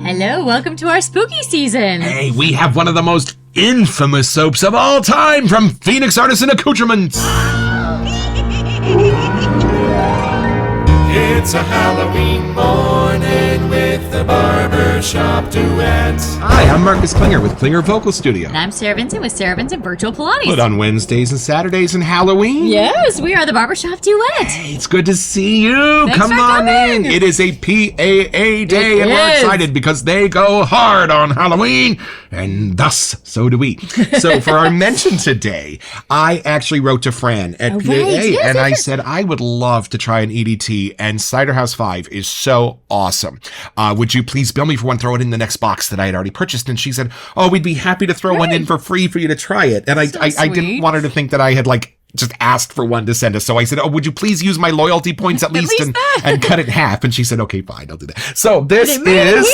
Hello, welcome to our spooky season. Hey, we have one of the most infamous soaps of all time from Phoenix Artisan Accoutrements. It's a Halloween morning with the Barbershop Duet. Hi, I'm Marcus Klinger with Klinger Vocal Studio. And I'm Sarah Vincent with Sarah Vincent Virtual Pilates. Put on Wednesdays and Saturdays and Halloween. Yes, we are the Barbershop Duet. Hey, it's good to see you. Thanks Come for on coming. in. It is a PAA day, and we're is. excited because they go hard on Halloween, and thus, so do we. So for our mention today, I actually wrote to Fran at PAA, Yes, and I yes. said I would love to try an EDT, and Cider House 5 is so awesome. Would you please bill me for one, throw it in the next box that I had already purchased? And she said, oh, we'd be happy to throw one in for free for you to try it. And I didn't sweet. want her to think that I had just asked for one to send us. So I said, oh, would you please use my loyalty points at least and cut it in half? And she said, okay, fine, I'll do that. So this is,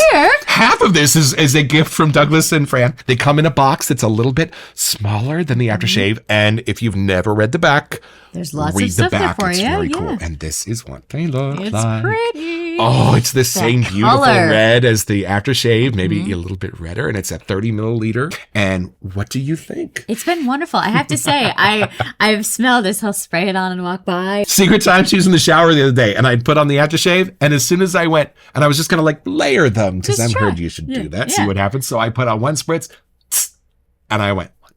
half of this is a gift from Douglas and Fran. They come in a box that's a little bit smaller than the aftershave. And if you've never read the back, There's lots read of stuff the there back. for It's you. very Yeah. cool. And this is what they look It's like. pretty. Oh, it's the same beautiful color. red as the aftershave, maybe a little bit redder, and it's a 30 milliliter. And what do you think? It's been wonderful. I have to say, I've smelled this. I'll spray it on and walk by. Secret time, she was in the shower the other day, and I'd put on the aftershave, and as soon as I went, and I was just going to layer them, because Just I've try. heard you should Yeah, do that, yeah. see what happens. So I put on one spritz, and I went, one,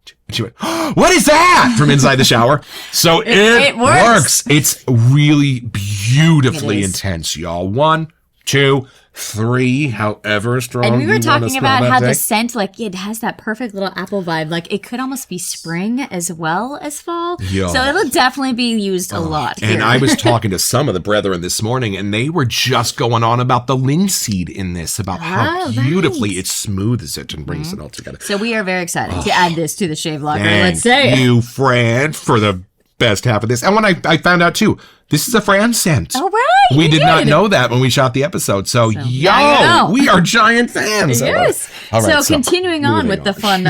two, and she went, oh, what is that? From inside the shower. So it works. It's really beautifully It is. intense, y'all. 1, 2, 3, however strong. And we you were wanna talking smell about that how day. the scent, it has that perfect little apple vibe. It could almost be spring as well as fall. Yeah. So it'll definitely be used a lot. And here. I was talking to some of the brethren this morning, and they were just going on about the linseed in this, about how Oh, beautifully right. it smooths it and brings it all together. So we are very excited to add this to the shave locker. Thank Let's say. you, Fran, for the best half of this. And when I found out, too, this is a Fran scent. All right. We you did not know that when we shot the episode. So now you know. we are giant fans. Yes. All right, so continuing on with the fun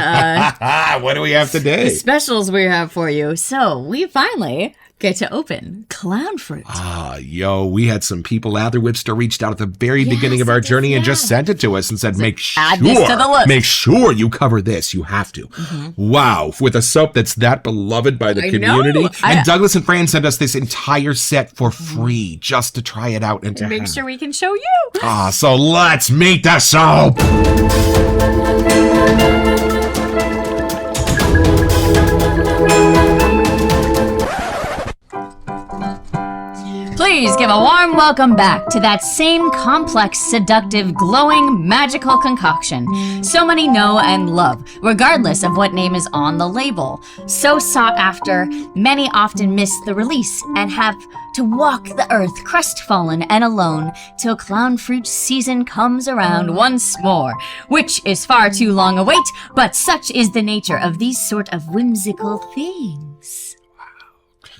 what do we have today? specials we have for you. So we finally get to open clown fruit. We had some people, Ather Webster reached out at the very beginning of our journey and just sent it to us and said, add this to the list. make sure you cover this. You have to. Wow. With a soap that's that beloved by the I community. know. And Douglas and Fran sent us this entire set for free just to try it out and to Make have. sure we can show you. So let's meet the soap. Please give a warm welcome back to that same complex, seductive, glowing, magical concoction so many know and love, regardless of what name is on the label. So sought after, many often miss the release and have to walk the earth crestfallen and alone till clown fruit season comes around once more, which is far too long a wait, but such is the nature of these sort of whimsical things.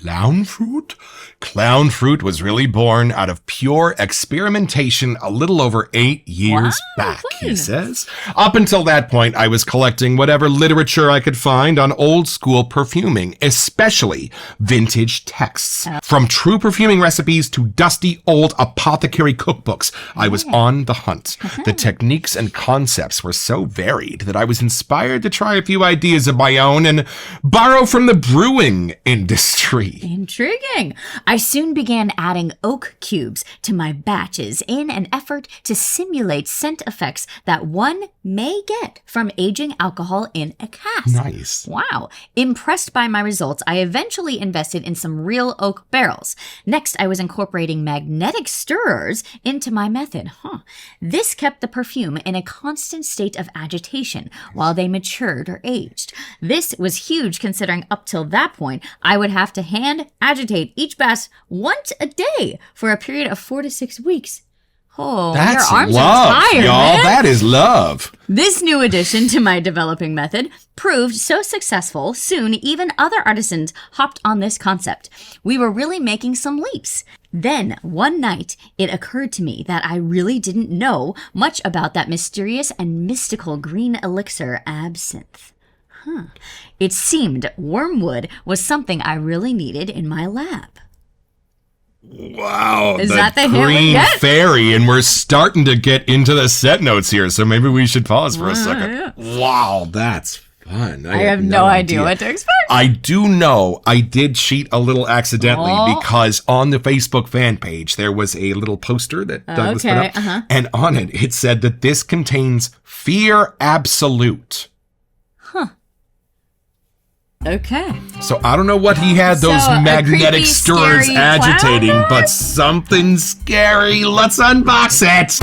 Clown fruit? Clown fruit was really born out of pure experimentation a little over 8 years back, he says. Up until that point, I was collecting whatever literature I could find on old school perfuming, especially vintage texts. From true perfuming recipes to dusty old apothecary cookbooks, I was on the hunt. The techniques and concepts were so varied that I was inspired to try a few ideas of my own and borrow from the brewing industry. Intriguing. I soon began adding oak cubes to my batches in an effort to simulate scent effects that one may get from aging alcohol in a cask. Nice. Wow. Impressed by my results, I eventually invested in some real oak barrels. Next, I was incorporating magnetic stirrers into my method. This kept the perfume in a constant state of agitation while they matured or aged. This was huge considering up till that point, I would have to hand agitate each batch once a day for a period of 4 to 6 weeks. Oh, That's your arms love, are tired, y'all. man. That is love. This new addition to my developing method proved so successful, soon even other artisans hopped on this concept. We were really making some leaps. Then, one night, it occurred to me that I really didn't know much about that mysterious and mystical green elixir absinthe. It seemed wormwood was something I really needed in my lab. Wow. Is that the hint we Green get? Fairy, and we're starting to get into the set notes here, so maybe we should pause for a second. Yeah. Wow, that's fun. I have no idea what to expect. I do know I did cheat a little accidentally because on the Facebook fan page, there was a little poster that Douglas put up, and on it said that this contains Fear Absolute. Okay. So I don't know what he had those So, a magnetic creepy, stirrers scary agitating, clown but something scary. Let's unbox it.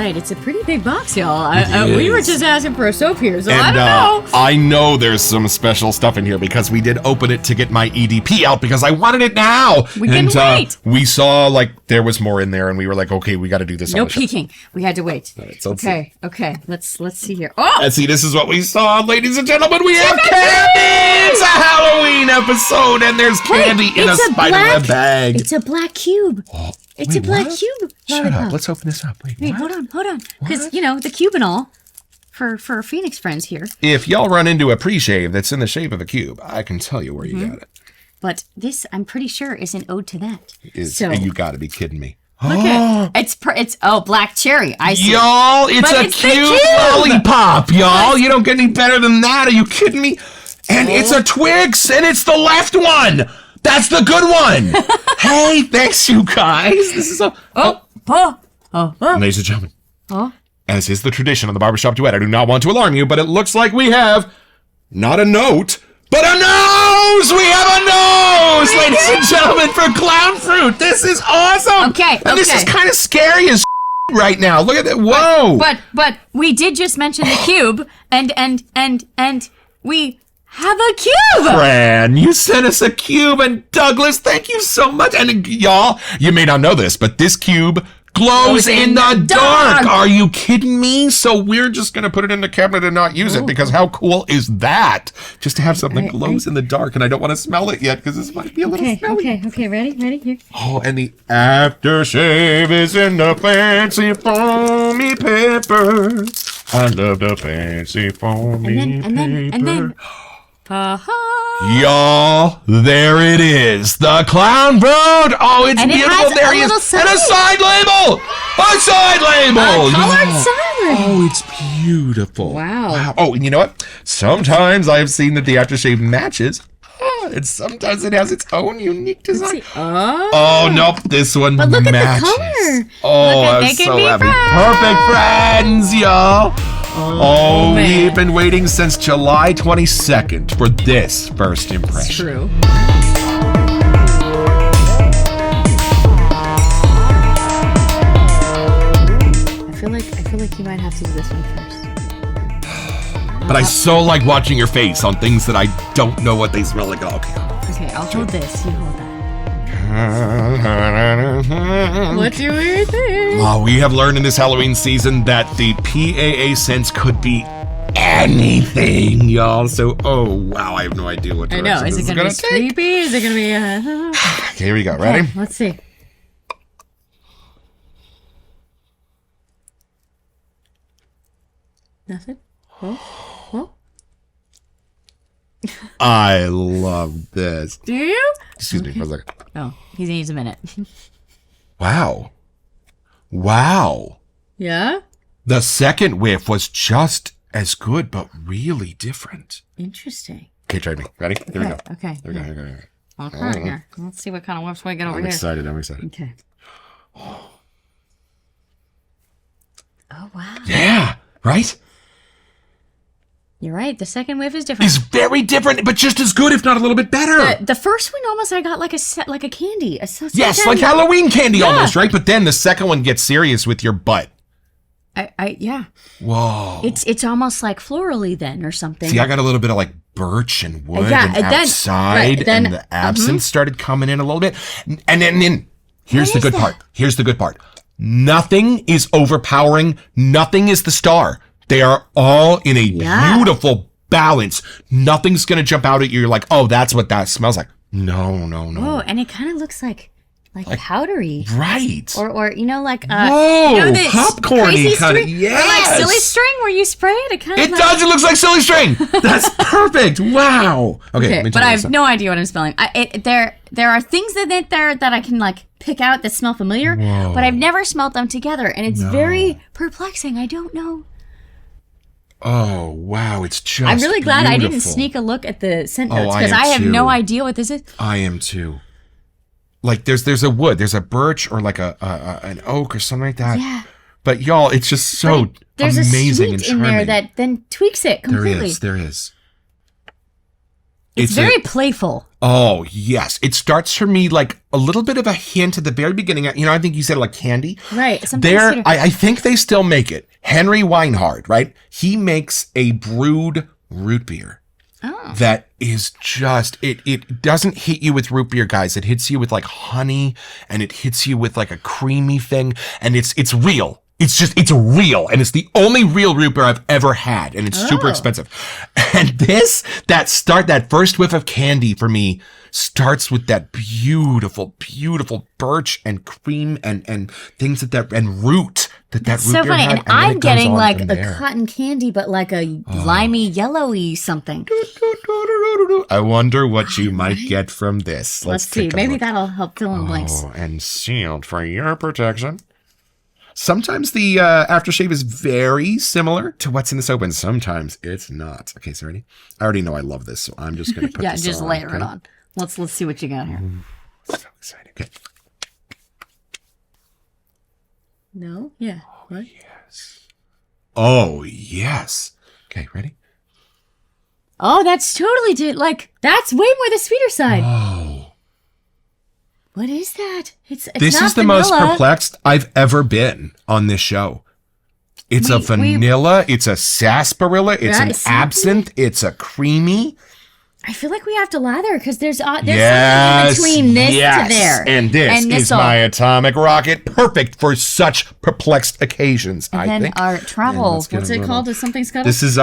It's a pretty big box, y'all. We were just asking for a soap here, so And, I don't know. I know there's some special stuff in here because we did open it to get my EDP out because I wanted it now. We couldn't wait. We saw like there was more in there, and we were like, okay, we got to do this. No on the show. peeking. We had to wait. Right, so Okay. Let's see here. Oh, and see, this is what we saw, ladies and gentlemen. We have candy. It's a Halloween episode, and there's candy in a spiderweb bag. It's a black cube. Oh, It's a black cube. Shut lollipop. up. Let's open this up. Wait, hold on. Because, the cube and all, for our Phoenix friends here. If y'all run into a pre-shave that's in the shape of a cube, I can tell you where you got it. But this, I'm pretty sure, is an ode to that. You got to be kidding me. Look at it's black cherry. I see. Y'all, it's cute lollipop, y'all. You don't get any better than that. Are you kidding me? And it's a Twix, and it's the left one. That's the good one. Hey, thanks, you guys. This is ladies and gentlemen. As is the tradition on the Barbershop Duet, I do not want to alarm you, but it looks like we have not a note, but a nose. We have a nose, ladies and gentlemen, for clown fruit. This is awesome. Okay. And this is kind of scary as right now. Look at that. Whoa. But we did just mention the cube, and we have a cube. Fran, you sent us a cube, and Douglas, thank you so much. And y'all, you may not know this, but this cube glows in the dark. Are you kidding me? So we're just going to put it in the cabinet and not use it because how cool is that? Just to have something that glows in the dark, and I don't want to smell it yet because this might be a little smelly. Okay, ready? Here. Oh, and the aftershave is in the fancy foamy paper. I love the fancy foamy paper. And then. Y'all, there it is. The clown fruit. Oh, it's and beautiful. It has there he is. And a side label. A side label. A colored side label. Oh, it's beautiful. Wow. Oh, and you know what? Sometimes I've seen that the aftershave matches. And sometimes it has its own unique design. Oh, nope. This one but look matches. At the color. Oh, I'm so happy. Perfect friends, y'all. Oh, we've been waiting since July 22nd for this first impression. It's true. I feel like you might have to do this one first. But I so like watching your face on things that I don't know what they smell like. Okay, I'll hold this. You hold that. What's your weird thing? Oh, we have learned in this Halloween season that the PAA sense could be anything, y'all. So, oh, wow, I have no idea what direction I know. Is it going to be creepy? Is it going to be... Okay, here we go. Ready? Okay, let's see. Nothing? Oh? I love this. Do you? Excuse me for a second. Oh, he needs a minute. Wow. Yeah? The second whiff was just as good, but really different. Interesting. Okay, try me. Ready? Here we go. Okay. Here we go. Here. Okay. Let's see what kind of whiffs we get over I'm here. excited. Okay. Oh, wow. Yeah, right? You're right. The second whiff is different. It's very different, but just as good, if not a little bit better. The first one almost I got like a candy. Yes, like Halloween candy almost, right? But then the second one gets serious with your butt. Yeah. Whoa. It's almost like florally then or something. See, I got a little bit of like birch and wood and and then, outside, then, and the absinthe started coming in a little bit. And then here's the good part. Here's the good part. Nothing is overpowering. Nothing is the star. They are all in a beautiful balance. Nothing's going to jump out at you. You're like, oh, that's what that smells like. No. Oh, and it kind of looks like like powdery. Right. Or you know, like Whoa, you know, this popcorny crazy kind of, string, yes. or like silly string where you spray it. It kind of does. It looks like silly string. That's perfect. Wow. Okay, but I have no idea what I'm smelling. There are things in it there that I can like pick out that smell familiar, but I've never smelled them together, and it's very perplexing. I don't know. Oh, wow. It's just I'm really glad I didn't beautiful. sneak a look at the scent notes I because am I have too. no idea what this is. I am too. Like there's a wood, there's a birch or like an oak or something like that. Yeah. But y'all, it's just so There's amazing a and sweet in charming. there that then tweaks it completely. There is. It's very playful. Oh, yes. It starts for me like a little bit of a hint at the very beginning. You know, I think you said like candy. Right. There, I think they still make it. Henry Weinhard, right? He makes a brewed root beer. Oh. That is just, it doesn't hit you with root beer, guys. It hits you with like honey, and it hits you with like a creamy thing, and it's real. It's real, and it's the only real root beer I've ever had, and it's super expensive. And that first whiff of candy for me starts with that beautiful, beautiful birch and cream and things and root that root so beer funny, had, and I'm it goes getting on like from a there. cotton candy, but like a limey, yellowy something. I wonder what you might get from this. Let's see. take a Maybe look. that'll help fill in blanks. Oh, and sealed for your protection. Sometimes the aftershave is very similar to what's in this open. Sometimes it's not. Okay, so ready? I already know I love this, so I'm just going to put Yeah, this just on. layer it on. Let's see what you got here. So excited. Okay. No? Yeah. What? Oh, yes. Okay, ready? Oh, that's totally that's way more the sweeter side. Oh. What is that? It's This not is the most vanilla. perplexed I've ever been on this show. It's a vanilla, it's a sarsaparilla, it's an absinthe, it's a creamy. I feel like we have to lather because there's something in Yes, between this to there. And this is my atomic rocket, perfect for such perplexed occasions, And I then think. our travel, let's get what's a it little- called? Is something scuttle? This is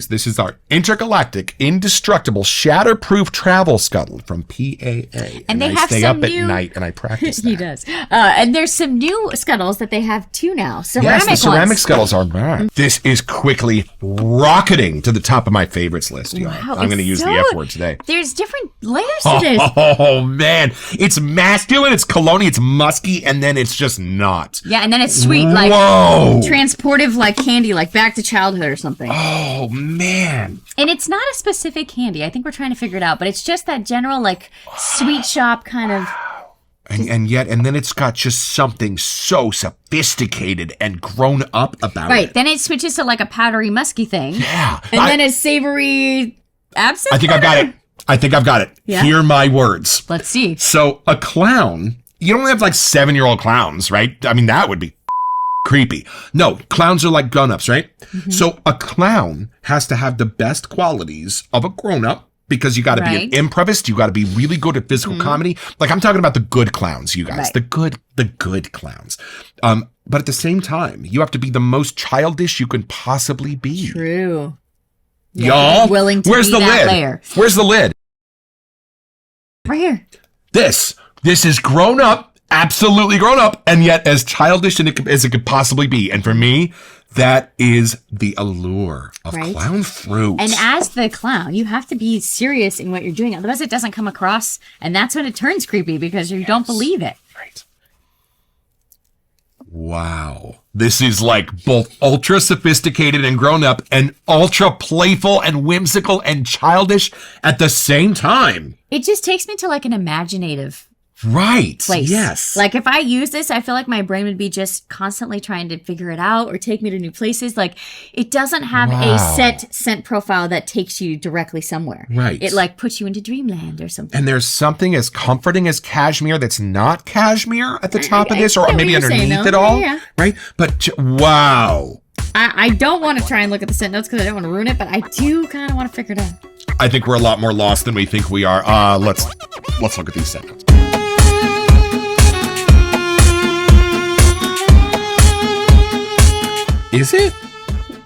this is our intergalactic, indestructible, shatterproof travel scuttle from PAA. And they I have stay some up new- at night and I practice that. He does. And there's some new scuttles that they have too now. Ceramic Yes, the ceramic ones. scuttles are back. This is quickly rocketing to the top of my favorites list, y'all. Wow, I'm going to it's use the so- F word today. There's different layers to this. Oh, man. It's masculine, it's cologne, it's musky, and then it's just not. Yeah, and then it's sweet, like Whoa. transportive, like candy, like back to childhood or something. Oh, man. And it's not a specific candy. I think we're trying to figure it out, but it's just that general, like, sweet shop kind of. And then it's got just something so sophisticated and grown up about Right. it. Then it switches to like a powdery, musky thing. Yeah. And then a savory absinthe. I think I've got it. Yeah? Hear my words. Let's see. So a clown, you don't have like 7-year-old clowns, right? I mean, that would be creepy. No, clowns are like grown-ups, right? Mm-hmm. So a clown has to have the best qualities of a grown-up because you got to Right. be an improvist. You got to be really good at physical comedy. Like I'm talking about the good clowns, you guys, Right. the good clowns. But at the same time, you have to be the most childish you can possibly be. True. Y'all, willing to where's be the that lid? layer. Where's the lid? Right here. This is grown up, absolutely grown up, and yet as childish as it could possibly be. And for me, that is the allure of Right. clown fruit. And as the clown, you have to be serious in what you're doing. Otherwise, it doesn't come across. And that's when it turns creepy because you don't believe it. Right. Wow. This is like both ultra sophisticated and grown up and ultra playful and whimsical and childish at the same time. It just takes me to like an imaginative Right. place. Yes. Like if I use this, I feel like my brain would be just constantly trying to figure it out or take me to new places. Like it doesn't have a set scent profile that takes you directly somewhere. Right. It like puts you into dreamland or something. And there's something as comforting as cashmere that's not cashmere at the top of I this, or get what maybe you're saying, underneath though. it all. Yeah. Right? But wow. I don't want to try and look at the scent notes because I don't want to ruin it, but I do kind of want to figure it out. I think we're a lot more lost than we think we are. Let's look at these scent notes. Is it?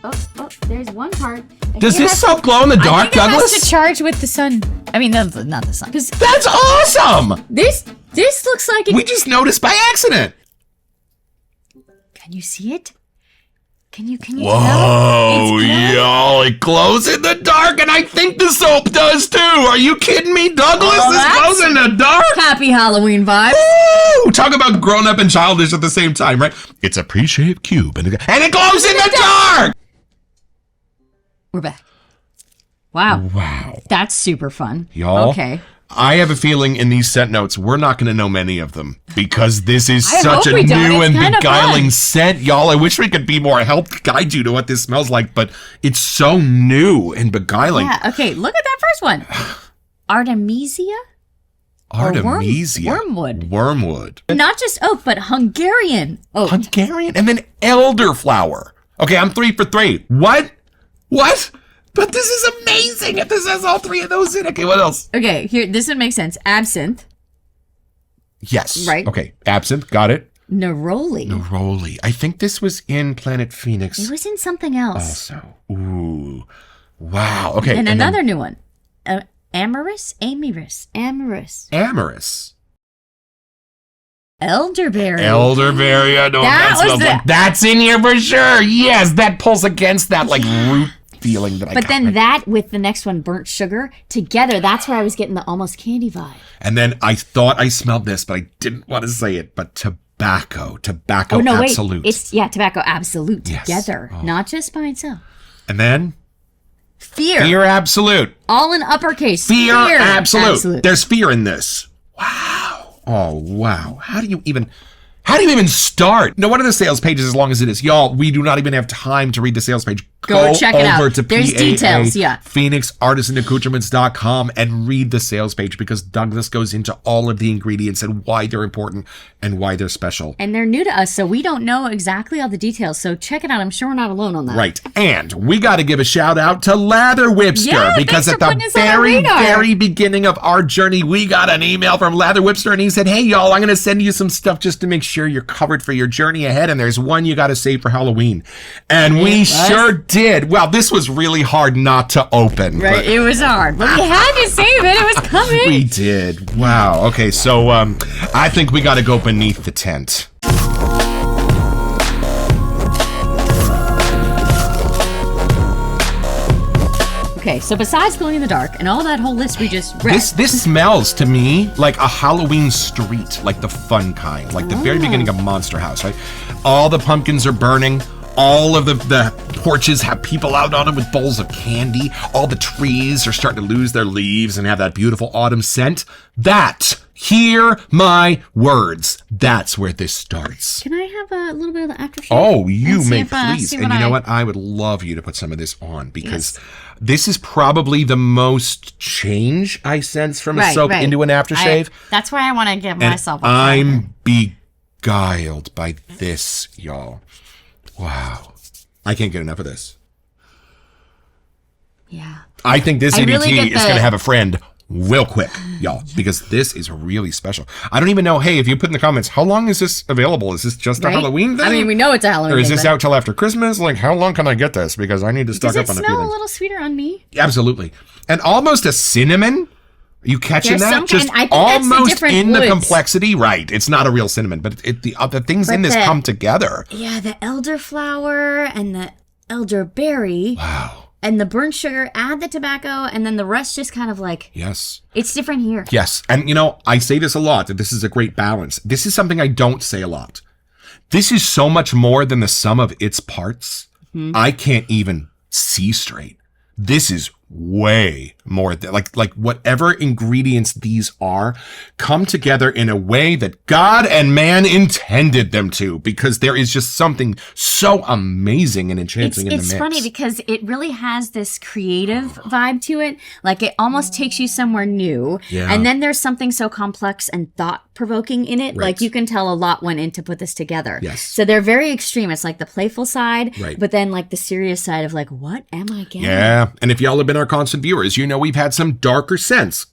Oh, there's one part. Does this stuff glow in the dark, I think it has Douglas? to charge with the sun. I mean, not the sun. Because That's awesome! this This looks like We just noticed by accident. Can you see it? Can you Whoa, tell? It's glowing. y'all, it glows in the dark, and I think the soap does too. Are you kidding me, Douglas? Oh, This that's- glows in the dark. Happy Halloween vibes. Woo! Talk about grown up and childish at the same time, right? It's a pre-shaped cube, and it glows in the dark. We're back. Wow. Wow. That's super fun. Y'all. Okay. I have a feeling in these scent notes, we're not going to know many of them because this is I such hope a we don't. new It's and kinda beguiling fun. scent, y'all. I wish we could be more help guide you to what this smells like, but it's so new and beguiling. Yeah. Okay. Look at that first one. Artemisia? Artemisia. Wormwood. Wormwood. Not just oak, but Hungarian oak. Hungarian. And then elderflower. Okay, I'm 3 for 3. What? But this is amazing if this has all 3 of those in. Okay, what else? Okay, here, this would make sense. Absinthe, Yes. Right. Okay, absinthe. Got it. neroli. Neroli. I think this was in Planet Phoenix. It was in something else. Also. Ooh. Wow. Okay. And then another new one. Amorous? Amorous. amorous. Elderberry. Elderberry. I know what That that was smells the- like. That's in here for sure. Yes, that pulls against that like root feeling that I But got. then that with the next one, burnt sugar, together, that's where I was getting the almost candy vibe. And then I thought I smelled this, but I didn't want to say it. But tobacco. Tobacco Oh, no, absolute. wait. It's, tobacco absolute Yes. together, Oh. not just by itself. And then Fear. fear absolute. All in uppercase. Fear absolute. There's fear in this. Wow. Oh, wow. How do you even start? No, one of the sales pages, as long as it is. Y'all, we do not even have time to read the sales page. Go check it out. over to There's details, yeah. PhoenixArtisanAccoutrements.com and read the sales page because Douglas goes into all of the ingredients and why they're important and why they're special. And they're new to us, so we don't know exactly all the details. So check it out. I'm sure we're not alone on that. Right. And we got to give a shout out to Lather Whipster Yeah, because thanks at for the putting us on our radar. very beginning of our journey, we got an email from Lather Whipster and he said, "Hey, y'all, I'm going to send you some stuff just to make sure you're covered for your journey ahead. And there's one you got to save for Halloween." And we sure did. Well, this was really hard not to open. Right, but it was hard, but we had to save it. It was coming. we did. Wow. Okay, so I think we got to go beneath the tent. Okay, so besides glowing in the dark and all that whole list we just read, This smells to me like a Halloween street, like the fun kind, like the very beginning of Monster House, right? All the pumpkins are burning. All of the porches have people out on them with bowls of candy. All the trees are starting to lose their leaves and have that beautiful autumn scent. Hear my words. That's where this starts. can I have a little bit of the aftershave? Oh, you Let's see may if, please. see And what you know I- what? I would love you to put some of this on because Yes. this is probably the most change I sense from a Right, soap right. into an aftershave. That's why I want to give And myself a I'm beguiled by this, y'all. Wow. I can't get enough of this. Yeah. I think this I EDT really get is going to the- have a friend real quick, y'all, because this is really special. I don't even know, hey, if you put in the comments, how long is this available? Is this just a Right? Halloween thing? I mean, we know it's a Halloween Or is thing, this but out till after Christmas? Like, how long can I get this? Because I need to stock does up it on a few smell a things. little sweeter on me? Absolutely. And almost a cinnamon. Are you catching There's that? some Just kind- I think that's the almost different in the woods. complexity. Right. It's not a real cinnamon, but the other things in But this the- come together. Yeah, the elderflower and the elderberry Wow. and the burnt sugar, add the tobacco, and then the rest just kind of like, Yes. it's different here. Yes. And, I say this a lot, that this is a great balance. This is something I don't say a lot. This is so much more than the sum of its parts. I can't even see straight. This is way more like whatever ingredients these are come together in a way that God and man intended them to, because there is just something so amazing and enchanting in the mix. It's funny because it really has this creative vibe to it. Like it almost takes you somewhere new. Yeah. And then there's something so complex and thought provoking in it. Right. Like you can tell a lot went in to put this together. Yes. So they're very extreme. It's like the playful side, Right. but then like the serious side of like, what am I getting? Yeah, and if y'all have been our constant viewers, we've had some darker scents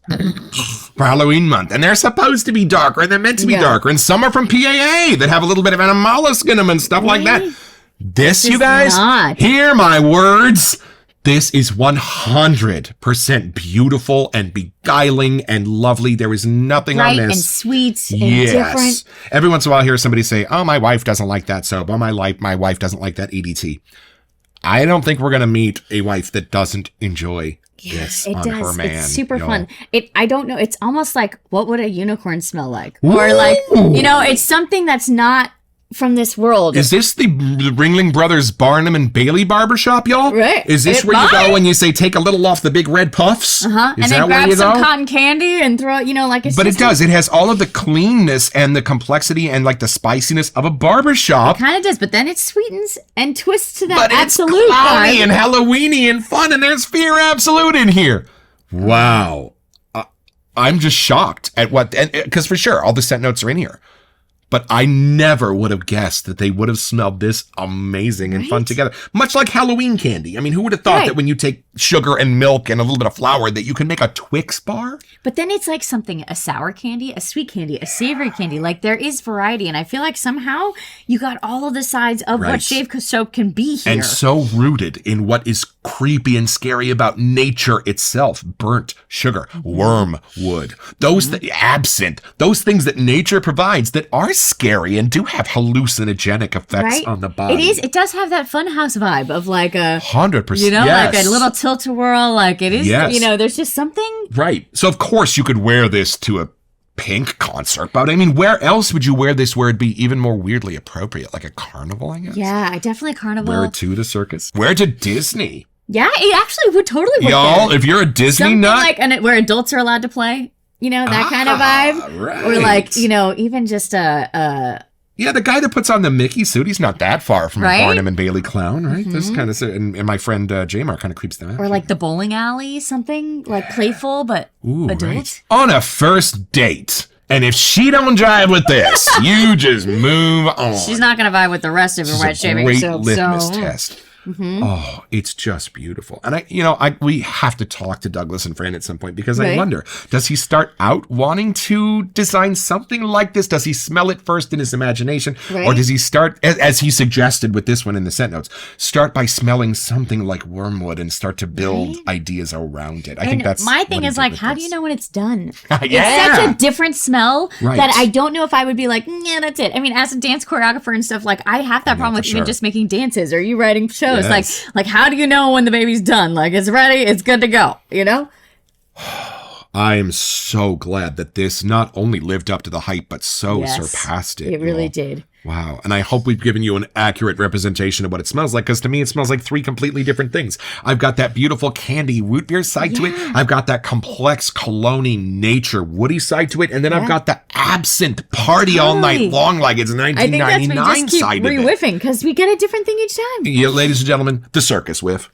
for Halloween month, and they're supposed to be darker, and they're meant to be Yeah. darker, and some are from PAA that have a little bit of animalisc in them and stuff like that. This, you is guys, not. hear my words. This is 100% beautiful and beguiling and lovely. There is nothing on this. And sweet and different. Every once in a while I hear somebody say, oh, my wife doesn't like that soap. Oh, my wife doesn't like that EDT. I don't think we're going to meet a wife that doesn't enjoy this on her man. It's super fun. I don't know. It's almost like, what would a unicorn smell like? Or like, it's something that's not from this world. Is this the Ringling Brothers Barnum and Bailey barbershop, y'all? Right. Is this where you go and you say, take a little off the big red puffs? Uh-huh. And then grab some cotton candy and throw it, like it's But it does. It has all of the cleanness and the complexity and like the spiciness of a barbershop. It kind of does, but then it sweetens and twists to that but absolute it's cloudy vibe. and Halloweeny and fun, and there's Fear Absolute in here. Wow. I'm just shocked at what, because for sure, all the scent notes are in here. But I never would have guessed that they would have smelled this amazing and fun together. Much like Halloween candy. I mean, who would have thought that when you take sugar and milk and a little bit of flour that you can make a Twix bar? But then it's like a sour candy, a sweet candy, a savory candy. Like there is variety. And I feel like somehow you got all of the sides of what shave soap can be here. And so rooted in what is creepy and scary about nature itself. Burnt sugar, wormwood, absinthe, those things that nature provides that are scary and do have hallucinogenic effects on the body. It does have that funhouse vibe of like a 100%. Like a little tilt-a-whirl. Like it is, there's just something. Right. So of course you could wear this to a Pink concert, but I mean, where else would you wear this where it'd be even more weirdly appropriate? Like a carnival, I guess? Yeah, definitely a carnival. Wear it to the circus. Wear it to Disney. Yeah, it actually would totally work. Y'all, if you're a Disney something nut. Like, where adults are allowed to play, that kind of vibe. Right. Or like, even just yeah, the guy that puts on the Mickey suit, he's not that far from a Barnum and Bailey clown, right? This kind of, and my friend J-Mar kind of creeps them out. Or like the bowling alley, something like playful, but adult. Right. On a first date. And if she don't jive with this, you just move on. She's not going to vibe with the rest of your wet shaving soap. Great litmus test. Oh, it's just beautiful. And we have to talk to Douglas and Fran at some point because I wonder, does he start out wanting to design something like this? Does he smell it first in his imagination? Or does he start, as he suggested with this one in the scent notes, start by smelling something like wormwood and start to build ideas around it? I think that's my thing is like, how do you know when it's done? Yeah. It's such a different smell that I don't know if I would be like, yeah, that's it. I mean, as a dance choreographer and stuff, like I have that problem with even just making dances or you writing shows. Yes. Like how do you know when the baby's done? Like it's ready, it's good to go, I am so glad that this not only lived up to the hype, but surpassed it. It really did. Wow. And I hope we've given you an accurate representation of what it smells like, because to me, it smells like three completely different things. I've got that beautiful candy root beer side to it. I've got that complex cologne nature woody side to it. And then I've got the absinthe party all night long, like it's 1999 I think that's side we just keep re-whiffing, because we get a different thing each time. Yeah, ladies and gentlemen, the circus whiff.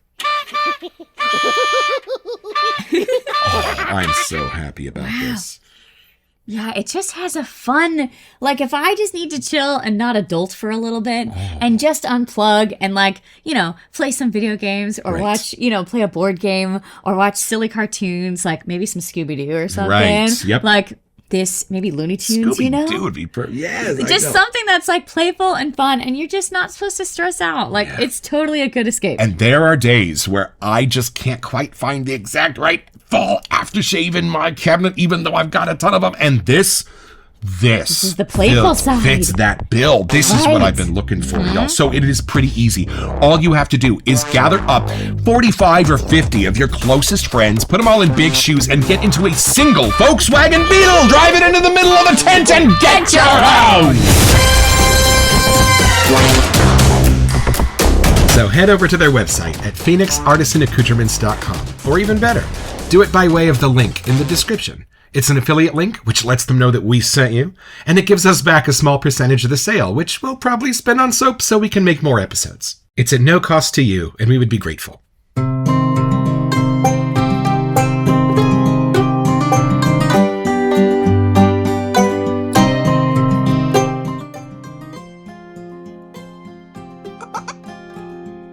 I'm so happy about this. Yeah, it just has a fun, like if I just need to chill and not adult for a little bit and just unplug and play some video games or watch, play a board game or watch silly cartoons, like maybe some Scooby-Doo or something. Right, yep. Like this, maybe Looney Tunes, Scooby-Doo would be perfect. Yes, just something that's like playful and fun and you're just not supposed to stress out. Like it's totally a good escape. And there are days where I just can't quite find the exact right fall aftershave in my cabinet, even though I've got a ton of them. And this is the playful side. Fits that bill. This is what I've been looking for, y'all. So it is pretty easy. All you have to do is gather up 45 or 50 of your closest friends, put them all in big shoes, and get into a single Volkswagen Beetle, drive it into the middle of a tent, and get your own! So head over to their website at phoenixartisanaccoutrements.com, or even better, do it by way of the link in the description. It's an affiliate link, which lets them know that we sent you, and it gives us back a small percentage of the sale, which we'll probably spend on soap so we can make more episodes. It's at no cost to you, and we would be grateful.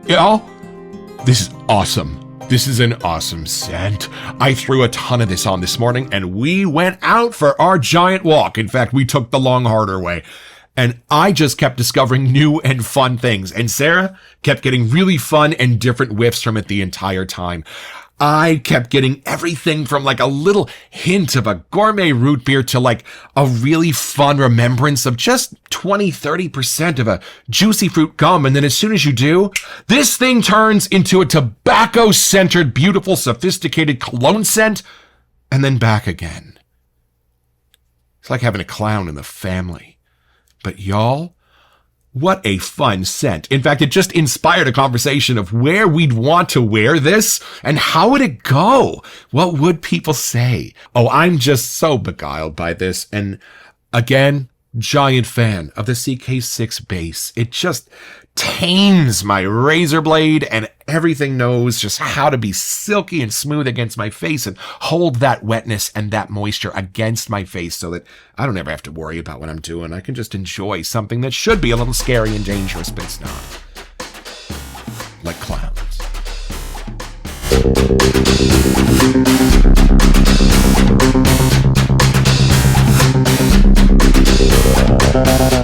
Y'all, this is awesome. This is an awesome scent. I threw a ton of this on this morning and we went out for our giant walk. In fact, we took the long, harder way. And I just kept discovering new and fun things. And Sarah kept getting really fun and different whiffs from it the entire time. I kept getting everything from like a little hint of a gourmet root beer to like a really fun remembrance of just 20-30% of a juicy fruit gum. And then as soon as you do, this thing turns into a tobacco-centered, beautiful, sophisticated cologne scent, and then back again. It's like having a clown in the family. But y'all, what a fun scent. In fact, it just inspired a conversation of where we'd want to wear this and how would it go? What would people say? Oh, I'm just so beguiled by this. And again, giant fan of the CK6 base. It just tames my razor blade and everything knows just how to be silky and smooth against my face and hold that wetness and that moisture against my face so that I don't ever have to worry about what I'm doing. I can just enjoy something that should be a little scary and dangerous, but it's not. Like clowns.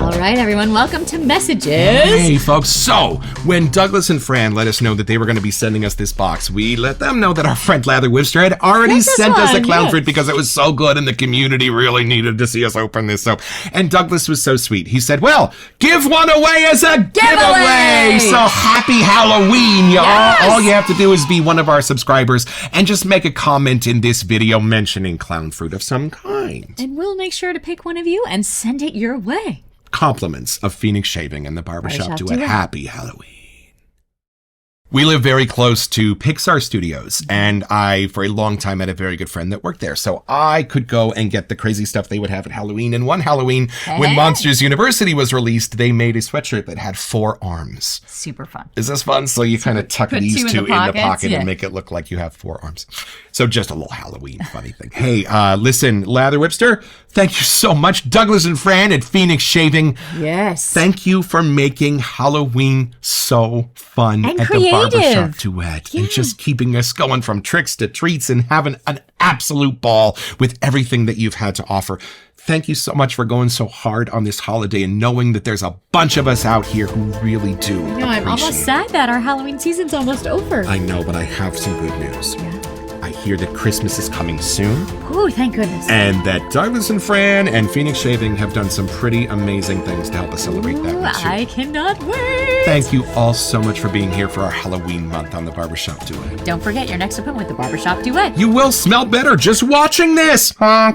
All right, everyone, welcome to Messages. Hey, folks. So, when Douglas and Fran let us know that they were going to be sending us this box, we let them know that our friend Lather Webster had already sent us a clown fruit because it was so good and the community really needed to see us open this. So, and Douglas was so sweet. He said, well, give one away as a giveaway. So happy Halloween, y'all. Yes. All you have to do is be one of our subscribers and just make a comment in this video mentioning clown fruit of some kind. And we'll make sure to pick one of you and send it your way. Compliments of Phoenix Shaving and the Barbershop Duet. Duet. Happy Halloween. We live very close to Pixar Studios, and I, for a long time, had a very good friend that worked there. So I could go and get the crazy stuff they would have at Halloween. And one Halloween, when Monsters University was released, they made a sweatshirt that had 4 arms. Super fun. Is this fun? So you kind of tuck these two in the pocket yeah. and make it look like you have 4 arms. So just a little Halloween funny thing. Hey, listen, Lather Webster, thank you so much. Douglas and Fran at Phoenix Shaving. Yes. Thank you for making Halloween so fun And at creative. the Barbershop Duet. And just keeping us going from tricks to treats and having an absolute ball with everything that you've had to offer. Thank you so much for going so hard on this holiday and knowing that there's a bunch of us out here who really do No, I'm almost sad that our Halloween season's almost over. I know, but I have some good news. Yeah. I hear that Christmas is coming soon. Oh, thank goodness. And that Douglas and Fran and Phoenix Shaving have done some pretty amazing things to help us celebrate that one too. I cannot wait. Thank you all so much for being here for our Halloween month on the Barbershop Duet. Don't forget your next appointment with the Barbershop Duet. You will smell better just watching this. Hey.